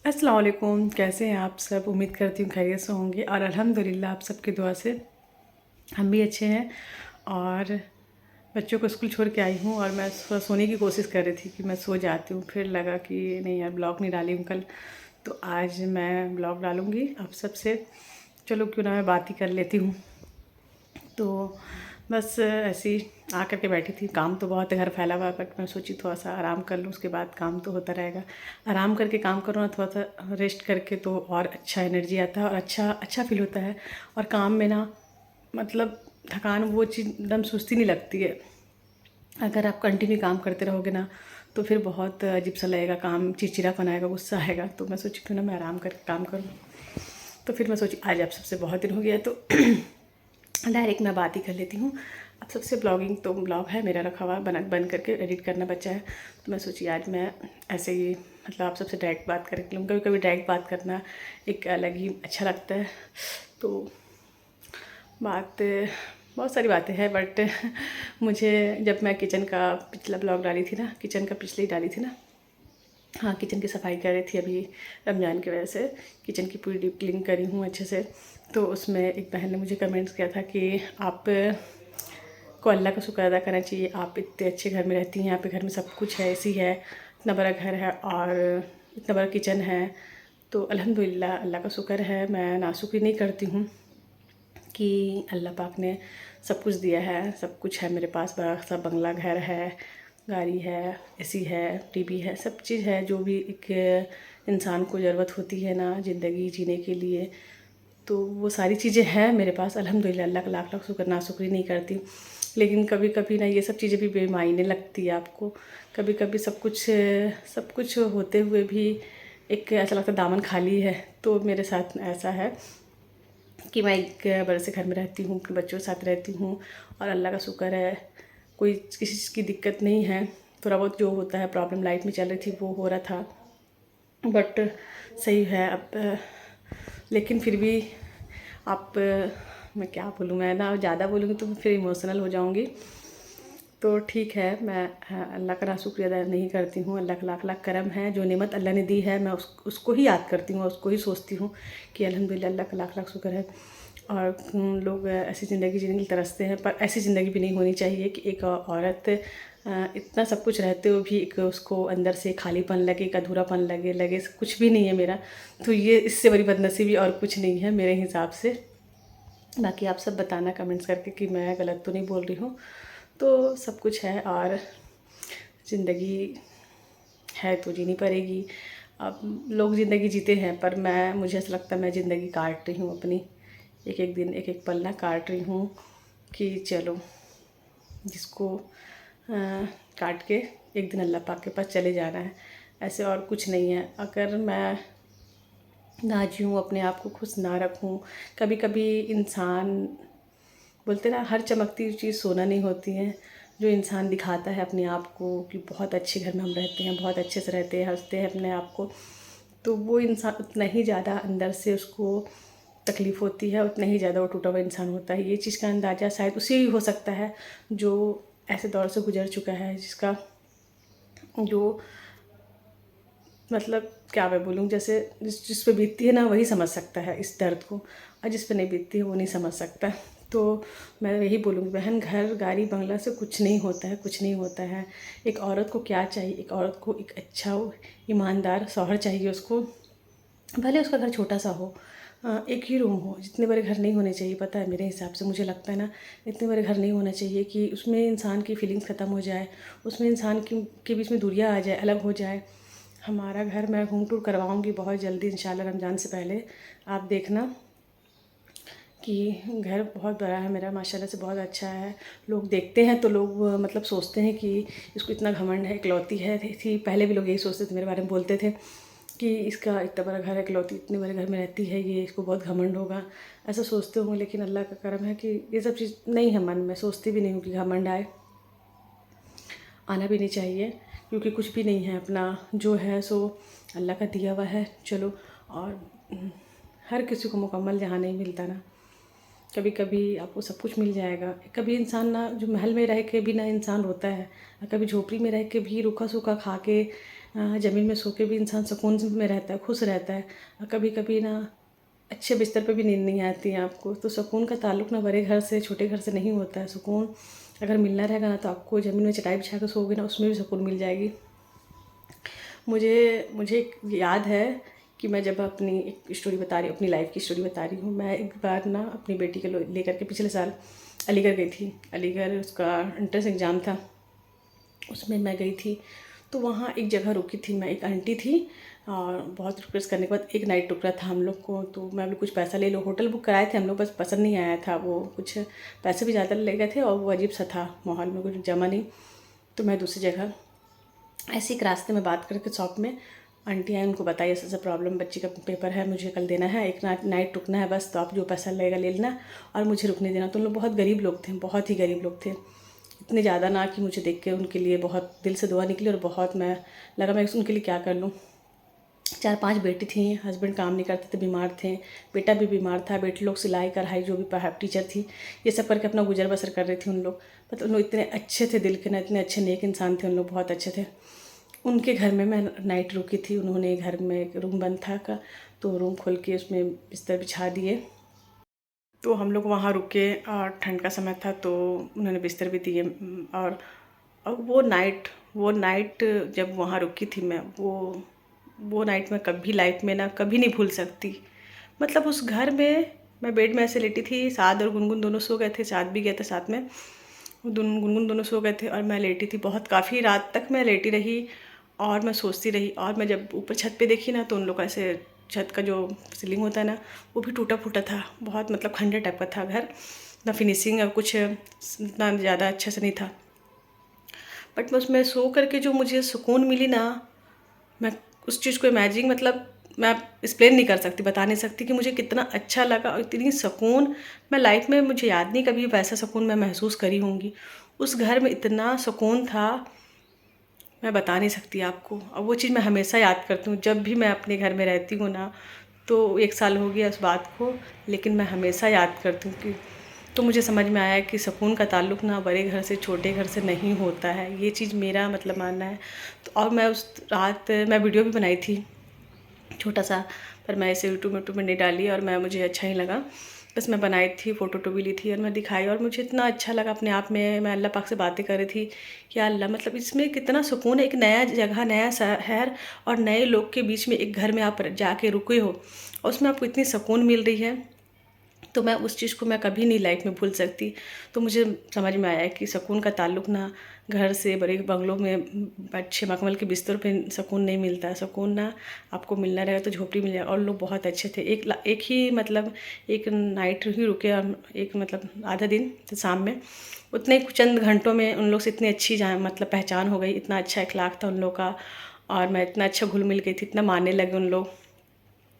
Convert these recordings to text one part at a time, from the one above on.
अस्सलाम वालेकुम। कैसे हैं आप सब? उम्मीद करती हूँ खैरियत से होंगे और अल्हम्दुलिल्लाह आप सबकी दुआ से हम भी अच्छे हैं। और बच्चों को स्कूल छोड़ के आई हूँ और मैं सोने की कोशिश कर रही थी कि मैं सो जाती हूँ, फिर लगा कि नहीं यार, ब्लॉग नहीं डाली हूँ कल, तो आज मैं ब्लॉग डालूँगी आप सबसे। चलो क्यों ना मैं बात ही कर लेती हूँ। तो बस ऐसे ही आ कर के बैठी थी। काम तो बहुत है, घर फैला हुआ है, बट मैं सोची थोड़ा सा आराम कर लूँ, उसके बाद काम तो होता रहेगा। आराम करके काम करो ना, थोड़ा सा रेस्ट करके, तो और अच्छा एनर्जी आता है और अच्छा अच्छा फील होता है। और काम में ना मतलब थकान वो चीज़ एकदम सुस्ती नहीं लगती है। अगर आप कंटिन्यू काम करते रहोगे ना तो फिर बहुत अजीब सा लगेगा, काम चिड़चिड़ापन आएगा, गुस्सा आएगा। तो मैं सोची क्यों ना मैं आराम करके काम करूँ। तो फिर मैं सोची आज आप सबसे बहुत दिन हो गया तो डायरेक्ट मैं बात ही कर लेती हूँ आप सबसे। ब्लॉगिंग तो ब्लॉग है मेरा रखा हुआ, बन करके एडिट करना बचा है। तो मैं सोची आज मैं ऐसे ही मतलब आप सबसे डायरेक्ट बात करके लूँ। कभी कभी डायरेक्ट बात करना एक अलग ही अच्छा लगता है। तो बात बहुत सारी बातें हैं, बट मुझे जब मैं किचन का पिछला ब्लॉग डाली थी ना, किचन का पिछले ही डाली थी ना, हाँ किचन की सफाई कर रही थी अभी रमज़ान की वजह से। किचन की पूरी डीप क्लीन करी हूँ अच्छे से। तो उसमें एक बहन ने मुझे कमेंट्स किया था कि आप को अल्लाह का शुक्र अदा करना चाहिए, आप इतने अच्छे घर में रहती हैं, यहाँ पे घर में सब कुछ है, एसी है, इतना बड़ा घर है और इतना बड़ा किचन है। तो अल्हम्दुलिल्लाह अल्लाह का शुक्र है, मैं नाशुक्री नहीं करती हूँ कि अल्लाह पाक ने सब कुछ दिया है। सब कुछ है मेरे पास, बड़ा सा बंगला घर है, गाड़ी है, एसी है, टीवी है, सब चीज़ है जो भी एक इंसान को ज़रूरत होती है ना ज़िंदगी जीने के लिए। तो वो सारी चीज़ें हैं मेरे पास अल्हम्दुलिल्लाह। अल्लाह का लाख लाख शुक्र, नाशुक्री नहीं करती। लेकिन कभी कभी ना ये सब चीज़ें भी बेमायने लगती है आपको। कभी कभी सब कुछ होते हुए भी एक ऐसा लगता है दामन खाली है। तो मेरे साथ ऐसा है कि मैं एक बड़े से घर में रहती हूँ, अपने बच्चों के साथ रहती हूँ और अल्लाह का शुक्र है कोई किसी चीज़ की दिक्कत नहीं है। थोड़ा बहुत जो होता है प्रॉब्लम लाइफ में चल रही थी वो हो रहा था, बट सही है अब। लेकिन फिर भी आप मैं क्या बोलूँ, मैं ना ज़्यादा बोलूँगी तो फिर इमोशनल हो जाऊँगी। तो ठीक है, मैं अल्लाह का ना शुक्रिया अदा नहीं करती हूँ। अल्लाह का लाख लाख करम है, जो नेमत अल्लाह ने दी है मैं उसको ही याद करती हूँ, उसको ही सोचती हूँ कि अल्हम्दुलिल्लाह अल्लाह का लाख लाख शुक्र है। और लोग ऐसी ज़िंदगी जीने के लिए तरसते हैं, पर ऐसी ज़िंदगी भी नहीं होनी चाहिए कि एक औरत इतना सब कुछ रहते हुए भी एक उसको अंदर से खालीपन लगे, एक अधूरापन लगे लगे कुछ भी नहीं है मेरा। तो ये इससे बड़ी बदनसीबी और कुछ नहीं है मेरे हिसाब से। बाकी आप सब बताना कमेंट्स करके कि मैं गलत तो नहीं बोल रही हूँ। तो सब कुछ है और ज़िंदगी है तो जीनी पड़ेगी। अब लोग ज़िंदगी जीते हैं, पर मुझे ऐसा लगता है मैं ज़िंदगी काट रही हूँ अपनी। एक एक दिन एक एक पल ना काट रही हूँ कि चलो जिसको काट के एक दिन अल्लाह पाक के पास चले जाना है, ऐसे और कुछ नहीं है। अगर मैं ना जीऊँ, अपने आप को खुश ना रखूँ, कभी कभी इंसान बोलते ना हर चमकती हुई चीज़ सोना नहीं होती है। जो इंसान दिखाता है अपने आप को कि बहुत अच्छे घर में हम रहते हैं, बहुत अच्छे से रहते हैं, हंसते हैं अपने आप को, तो वो इंसान उतना ही ज़्यादा अंदर से उसको तकलीफ़ होती है, उतना ही ज़्यादा वो टूटा हुआ इंसान होता है। ये चीज़ का अंदाज़ा शायद उसे ही हो सकता है जो ऐसे दौर से गुजर चुका है, जिसका जो मतलब क्या मैं बोलूँ, जैसे जिस पे बीतती है ना वही समझ सकता है इस दर्द को, और जिस पे नहीं बीतती है वो नहीं समझ सकता। तो मैं यही बोलूँगी बहन, घर गाड़ी बंगला से कुछ नहीं होता है, कुछ नहीं होता है। एक औरत को क्या चाहिए? एक औरत को एक अच्छा ईमानदार शौहर चाहिए उसको। भले उसका घर छोटा सा हो, एक ही रूम हो, जितने बड़े घर नहीं होने चाहिए। पता है मेरे हिसाब से मुझे लगता है ना, इतने बड़े घर नहीं होना चाहिए कि उसमें इंसान की फीलिंग्स ख़त्म हो जाए, उसमें इंसान की के बीच में दूरियाँ आ जाए, अलग हो जाए। हमारा घर मैं होम टूर करवाऊँगी बहुत जल्दी इंशाल्लाह, रमज़ान से पहले आप देखना कि घर बहुत बड़ा है मेरा, माशाल्लाह से बहुत अच्छा है। लोग देखते हैं तो लोग मतलब सोचते हैं कि इसको इतना घमंड है, इकलौती है थी। पहले भी लोग यही सोचते थे, मेरे बारे में बोलते थे कि इसका इतना बड़ा घर है, इकलौती इतने बड़े घर में रहती है, ये इसको बहुत घमंड होगा, ऐसा सोचते होंगे। लेकिन अल्लाह का करम है कि ये सब चीज़ नहीं है मन में, सोचती भी नहीं हूँ कि घमंड आए, आना भी नहीं चाहिए, क्योंकि कुछ भी नहीं है। अपना जो है सो अल्लाह का दिया हुआ है, चलो। और हर किसी को मुकम्मल जहाँ नहीं मिलता ना, कभी कभी आपको सब कुछ मिल जाएगा। कभी इंसान ना जो महल में रह के भी ना इंसान होता है, कभी झोपड़ी में रह के भी रूखा सूखा खा के ज़मीन में सो के भी इंसान सुकून में रहता है, खुश रहता है। कभी कभी ना अच्छे बिस्तर पे भी नींद नहीं आती है आपको। तो सुकून का ताल्लुक़ ना बड़े घर से छोटे घर से नहीं होता है। सुकून अगर मिलना रहेगा ना तो आपको ज़मीन में चटाई बिछा कर सोओगे ना, उसमें भी सुकून मिल जाएगी। मुझे मुझे एक याद है कि मैं जब अपनी एक स्टोरी बता रही हूँ, अपनी लाइफ की स्टोरी बता रही हूँ। मैं एक बार ना अपनी बेटी के लेकर के पिछले साल अलीगढ़ गई थी। अलीगढ़ उसका एंट्रेंस एग्ज़ाम था, उसमें मैं गई थी। तो वहाँ एक जगह रुकी थी मैं, एक आंटी थी और बहुत रिक्वेस्ट करने के बाद एक नाइट रुकना था हम लोग को। तो मैं भी कुछ पैसा ले लो, होटल बुक कराए थे हम लोग, बस पसंद नहीं आया था वो, कुछ पैसे भी ज़्यादा ले गए थे और वो अजीब सा था, माहौल में कुछ जमा नहीं। तो मैं दूसरी जगह ऐसे एक रास्ते में बात करके शॉप में आंटी आई, उनको बताइए ऐसा प्रॉब्लम, बच्ची का पेपर है, मुझे कल देना है, एक नाइट रुकना है बस, तो आप जो पैसा लगेगा ले लेना और मुझे रुकने देना। तो उन लोग बहुत गरीब लोग थे, बहुत ही गरीब लोग थे, इतने ज़्यादा ना कि मुझे देख के उनके लिए बहुत दिल से दुआ निकली और बहुत मैं लगा मैं उनके लिए क्या कर लूँ। 4-5 बेटी थी, हस्बैंड काम नहीं करते थे, बीमार थे, बेटा भी बीमार था, बेटे लोग सिलाई कढ़ाई जो भी टीचर थी, ये सब करके अपना गुजर बसर कर रही थी उन लोग। मतलब उन लोग इतने अच्छे थे दिल के ना, इतने अच्छे नेक इंसान थे उन लोग, बहुत अच्छे थे। उनके घर में मैं नाइट रुकी थी। उन्होंने घर में एक रूम बंद था का, तो रूम खोल के उसमें बिस्तर बिछा दिए। तो हम लोग वहाँ रुके और ठंड का समय था तो उन्होंने बिस्तर भी दिए। और वो नाइट जब वहाँ रुकी थी मैं, वो नाइट मैं कभी लाइफ में ना कभी नहीं भूल सकती। मतलब उस घर में मैं बेड में ऐसे लेटी थी, साद और गुनगुन दोनों सो गए थे, साद भी गया था साथ में, गुनगुन दोनों सो गए थे और मैं लेटी थी। बहुत काफ़ी रात तक मैं लेटी रही और मैं सोचती रही। और मैं जब ऊपर छत पे देखी ना तो उन लोग का ऐसे छत का जो सीलिंग होता है ना वो भी टूटा फूटा था, बहुत मतलब खंडर टाइप का था घर, ना फिनिशिंग और कुछ इतना ज़्यादा अच्छा से नहीं था। बट मैं उसमें सो करके जो मुझे सुकून मिली ना, मैं उस चीज़ को इमेजिन मतलब मैं एक्सप्लेन नहीं कर सकती, बता नहीं सकती कि मुझे कितना अच्छा लगा और इतनी सुकून मैं लाइफ में, मुझे याद नहीं कभी वैसा सुकून मैं महसूस करी होंगी। उस घर में इतना सुकून था, मैं बता नहीं सकती आपको। और वो चीज़ मैं हमेशा याद करती हूँ जब भी मैं अपने घर में रहती हूँ ना। तो 1 साल हो गया उस बात को, लेकिन मैं हमेशा याद करती हूँ कि तो मुझे समझ में आया कि सुकून का ताल्लुक़ ना बड़े घर से छोटे घर से नहीं होता है। ये चीज़ मेरा मतलब मानना है। तो और मैं उस रात मैं वीडियो भी बनाई थी छोटा सा, पर मैं इसे यूट्यूब में नहीं डाली और मुझे अच्छा ही लगा। बस मैं बनाई थी, फ़ोटो भी ली थी और मैं दिखाई और मुझे इतना अच्छा लगा अपने आप में। मैं अल्लाह पाक से बातें कर रही थी कि अल्लाह मतलब इसमें कितना सुकून है। एक नया जगह, नया शहर और नए लोग के बीच में एक घर में आप जाके रुके हो और उसमें आपको इतनी सुकून मिल रही है, तो मैं उस चीज़ को मैं कभी नहीं लाइफ में भूल सकती। तो मुझे समझ में आया कि सुकून का ताल्लुक़ ना घर से, बड़े बंगलों में अच्छे मखमल के बिस्तर पे सुकून नहीं मिलता है। सुकून ना आपको मिलना रहेगा तो झोपड़ी मिल जाएगा। और लोग बहुत अच्छे थे। एक ही मतलब एक नाइट ही रुके हम, एक मतलब आधा दिन तो शाम में उतने चंद घंटों में उन लोग से इतनी अच्छी मतलब पहचान हो गई, इतना अच्छा इखलाक था उन लोग का और मैं इतना अच्छा घुल मिल गई थी, इतना मानने लगे उन लोग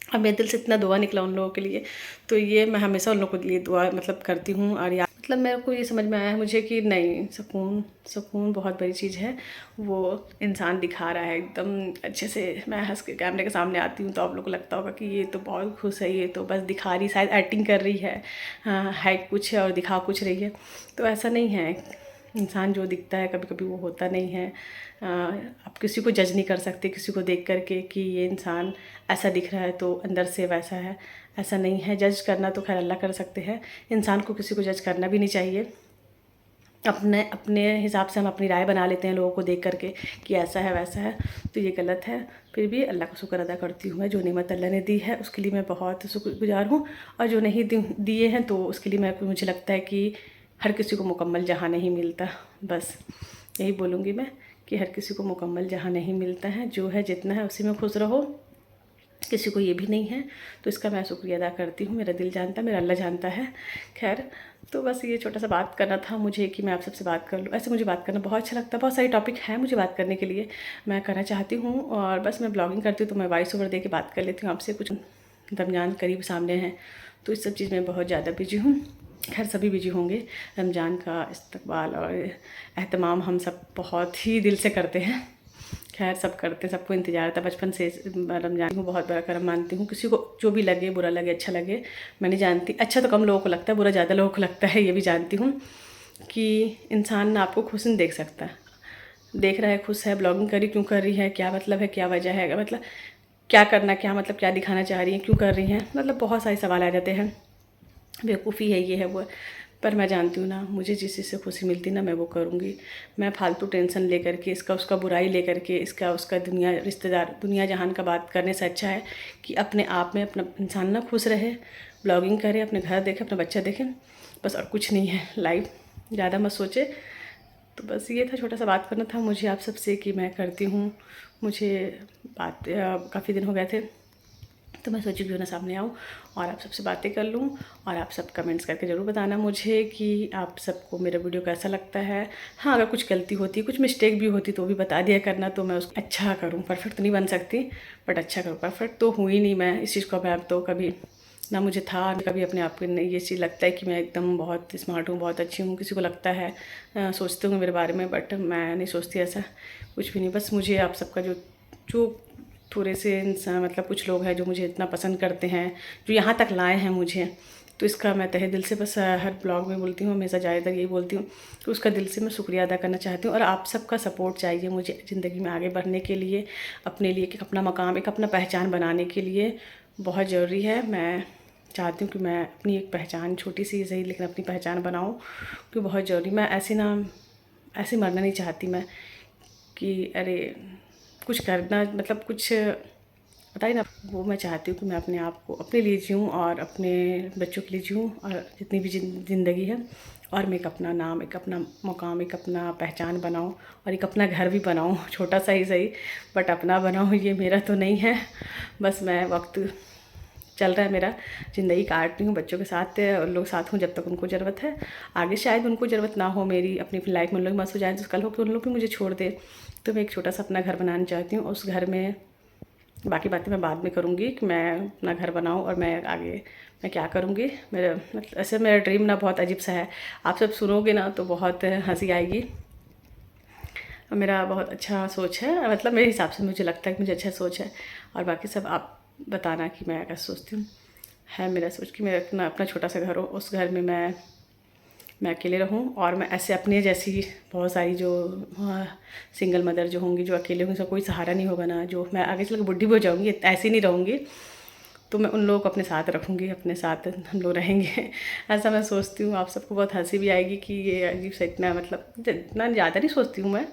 और मेरे दिल से इतना दुआ निकला उन लोगों के लिए। तो ये मैं हमेशा उन लोगों के लिए दुआ मतलब करती हूँ। और या मतलब मेरे को ये समझ में आया है मुझे कि नहीं, सुकून बहुत बड़ी चीज़ है। वो इंसान दिखा रहा है एकदम अच्छे से। मैं हंस के कैमरे के सामने आती हूँ तो आप लोग को लगता होगा कि ये तो बहुत खुश है, ये तो बस दिखा रही, शायद एक्टिंग कर रही है, हाँ है कुछ है और दिखा कुछ रही है। तो ऐसा नहीं है। इंसान जो दिखता है कभी कभी वो होता नहीं है। आप किसी को जज नहीं कर सकते किसी को देख करके कि ये इंसान ऐसा दिख रहा है तो अंदर से वैसा है, ऐसा नहीं है। जज करना तो खैर अल्लाह कर सकते हैं, इंसान को किसी को जज करना भी नहीं चाहिए। अपने अपने हिसाब से हम अपनी राय बना लेते हैं लोगों को देख करके कि ऐसा है वैसा है, तो ये गलत है। फिर भी अल्लाह का शुक्र अदा करती हूँ मैं, जो नेमत अल्लाह ने दी है उसके लिए मैं बहुत शुक्रगुजार हूँ। और जो नहीं दिए हैं तो उसके लिए मुझे लगता है कि हर किसी को मुकम्मल जहाँ नहीं मिलता। बस यही बोलूँगी मैं कि हर किसी को मुकम्मल जहाँ नहीं मिलता है, जो है जितना है उसी में खुश रहो। किसी को ये भी नहीं है, तो इसका मैं शुक्रिया अदा करती हूँ। मेरा दिल जानता है, मेरा अल्लाह जानता है। खैर, तो बस ये छोटा सा बात करना था मुझे कि मैं आप सबसे बात कर लूँ। ऐसे मुझे बात करना बहुत अच्छा लगता है, बहुत सारे टॉपिक हैं मुझे बात करने के लिए, मैं करना चाहती हूँ। और बस मैं ब्लॉगिंग करती हूँ तो मैं वॉइस ओवर दे के बात कर लेती हूँ आपसे। कुछ रमज़ान करीब सामने हैं तो इस सब चीज़ में बहुत ज़्यादा बिजी हूँ। खैर सभी बिजी होंगे। रमज़ान का इस्तकबाल और एहतमाम हम सब बहुत ही दिल से करते हैं। खैर सब करते, सबको इंतज़ार था बचपन से। रमज़ान को बहुत बड़ा कर्म मानती हूँ। किसी को जो भी लगे, बुरा लगे अच्छा लगे, मैं नहीं जानती। अच्छा तो कम लोगों को लगता है, बुरा ज़्यादा लोगों को लगता है, ये भी जानती हूँ कि इंसान आपको खुश नहीं देख सकता। देख रहा है, खुश है, ब्लॉगिंग करी क्यों कर रही है, क्या मतलब है, क्या वजह है, मतलब क्या करना, क्या मतलब क्या दिखाना चाह रही हैं, क्यों कर रही हैं, मतलब बहुत सारे सवाल आ जाते हैं। बेवकूफ़ी है, ये है वो है। पर मैं जानती हूँ ना, मुझे जिस चीज़ से खुशी मिलती ना मैं वो करूँगी। मैं फालतू टेंशन लेकर के, इसका उसका बुराई लेकर के, इसका उसका दुनिया रिश्तेदार दुनिया जहान का बात करने से अच्छा है कि अपने आप में अपना इंसान ना खुश रहे, ब्लॉगिंग करे, अपने घर देखे, अपना बच्चा देखे, बस और कुछ नहीं है लाइफ। ज़्यादा मत सोचे। तो बस ये था, छोटा सा बात करना था मुझे आप सबसे कि मैं करती हूँ। मुझे बात काफ़ी दिन हो गए थे, तो मैं सोची क्यों ना सामने आऊँ और आप सबसे बातें कर लूँ। और आप सब कमेंट्स करके ज़रूर बताना मुझे कि आप सबको मेरा वीडियो कैसा लगता है। हाँ, अगर कुछ गलती होती, कुछ मिस्टेक भी होती तो भी बता दिया करना, तो मैं उसको अच्छा करूँ। परफेक्ट तो नहीं बन सकती, बट अच्छा करूँ। परफेक्ट तो हुई नहीं मैं इस चीज़ को, मैं अब तो कभी ना मुझे था, कभी अपने आप को नहीं ये चीज़ लगता है कि मैं एकदम बहुत स्मार्ट हूँ, बहुत अच्छी हूँ। किसी को लगता है, सोचते होंगे मेरे बारे में, बट मैं नहीं सोचती ऐसा कुछ भी नहीं। बस मुझे आप सबका जो जो थोड़े से इंसान, मतलब कुछ लोग हैं जो मुझे इतना पसंद करते हैं, जो यहाँ तक लाए हैं मुझे, तो इसका मैं तहे दिल से बस हर ब्लॉग में बोलती हूँ, हमेशा ज़्यादातर यही बोलती हूँ कि उसका दिल से मैं शुक्रिया अदा करना चाहती हूँ। और आप सबका सपोर्ट चाहिए मुझे ज़िंदगी में आगे बढ़ने के लिए, अपने लिए एक अपना मकाम, एक अपना पहचान बनाने के लिए बहुत ज़रूरी है। मैं चाहती हूँ कि मैं अपनी एक पहचान, छोटी सी सही लेकिन अपनी पहचान बनाऊँ, क्योंकि बहुत ज़रूरी। मैं ऐसे मरना नहीं चाहती मैं कि अरे कुछ करना, मतलब कुछ पता ही ना, वो मैं चाहती हूँ कि मैं अपने आप को अपने लिए जीऊँ और अपने बच्चों के लिए जीऊँ, और जितनी भी ज़िंदगी है, और मैं एक अपना नाम, एक अपना मुकाम, एक अपना पहचान बनाऊँ, और एक अपना घर भी बनाऊँ, छोटा सा ही सही, बट अपना बनाऊँ। ये मेरा तो नहीं है, बस मैं वक्त चल रहा है मेरा, ज़िंदगी काट रही हूँ बच्चों के साथ, और लोग साथ हूँ जब तक उनको ज़रूरत है। आगे शायद उनको ज़रूरत ना हो मेरी, अपनी अपनी लाइफ में उन लोग मस्त हो जाए, तो कल हो कि उन लोग भी मुझे छोड़ दे। तो मैं एक छोटा सा अपना घर बनाना चाहती हूँ। उस घर में बाकी बातें मैं बाद में करूँगी कि मैं अपना घर बनाऊँ और मैं आगे मैं क्या करूँगी। मेरा मतलब ऐसे मेरा ड्रीम ना बहुत अजीब सा है, आप सब सुनोगे ना तो बहुत हंसी आएगी। मेरा बहुत अच्छा सोच है, मतलब मेरे हिसाब से मुझे लगता है कि मुझे अच्छा सोच है, और बाकी सब आप बताना कि मैं क्या सोचती हूँ। है मेरा सोच कि मेरा अपना छोटा सा घर हो, उस घर में मैं अकेले रहूँ, और मैं ऐसे अपने जैसी बहुत सारी जो सिंगल मदर जो होंगी, जो अकेले होंगी, उसका कोई सहारा नहीं होगा ना, जो मैं आगे चल के बुढ़ी भी हो जाऊँगी, ऐसी नहीं रहूँगी, तो मैं उन लोगों को अपने साथ रखूँगी, अपने साथ हम लोग रहेंगे। ऐसा मैं सोचती हूँ। आप सबको बहुत हंसी भी आएगी कि ये अजीब सा, इतना मतलब इतना ज़्यादा नहीं सोचती हूँ मैं,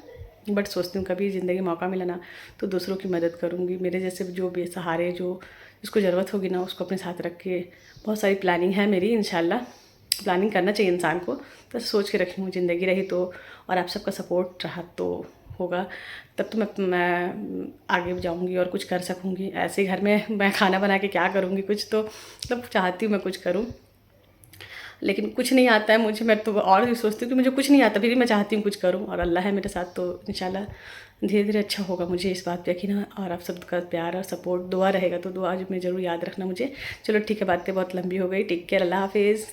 बट सोचती हूँ कभी ज़िंदगी में मौका मिला ना तो दूसरों की मदद करूँगी। मेरे जैसे जो बेसहारे, जो जिसको ज़रूरत होगी ना, उसको अपने साथ रख के, बहुत सारी प्लानिंग है मेरी इंशाल्लाह। प्लानिंग करना चाहिए इंसान को, तो सोच के रखी हूँ ज़िंदगी रही तो, और आप सबका सपोर्ट रहा तो होगा, तब तो मैं आगे जाऊँगी और कुछ कर सकूँगी। ऐसे घर में मैं खाना बना के क्या करूँगी, कुछ तो मतलब चाहती हूँ मैं कुछ करूँ, लेकिन कुछ नहीं आता है मुझे। मैं तो और भी सोचती हूँ कि मुझे कुछ नहीं आता, फिर भी मैं चाहती हूँ कुछ करूँ, और अल्लाह है मेरे साथ, तो इंशाल्लाह धीरे धीरे अच्छा होगा। मुझे इस बात पे यकीन है, और आप सबका प्यार और सपोर्ट, दुआ रहेगा तो दुआ में ज़रूर याद रखना मुझे। चलो ठीक है, बातें बहुत लंबी हो गई। टेक केयर, अल्लाह हाफिज़।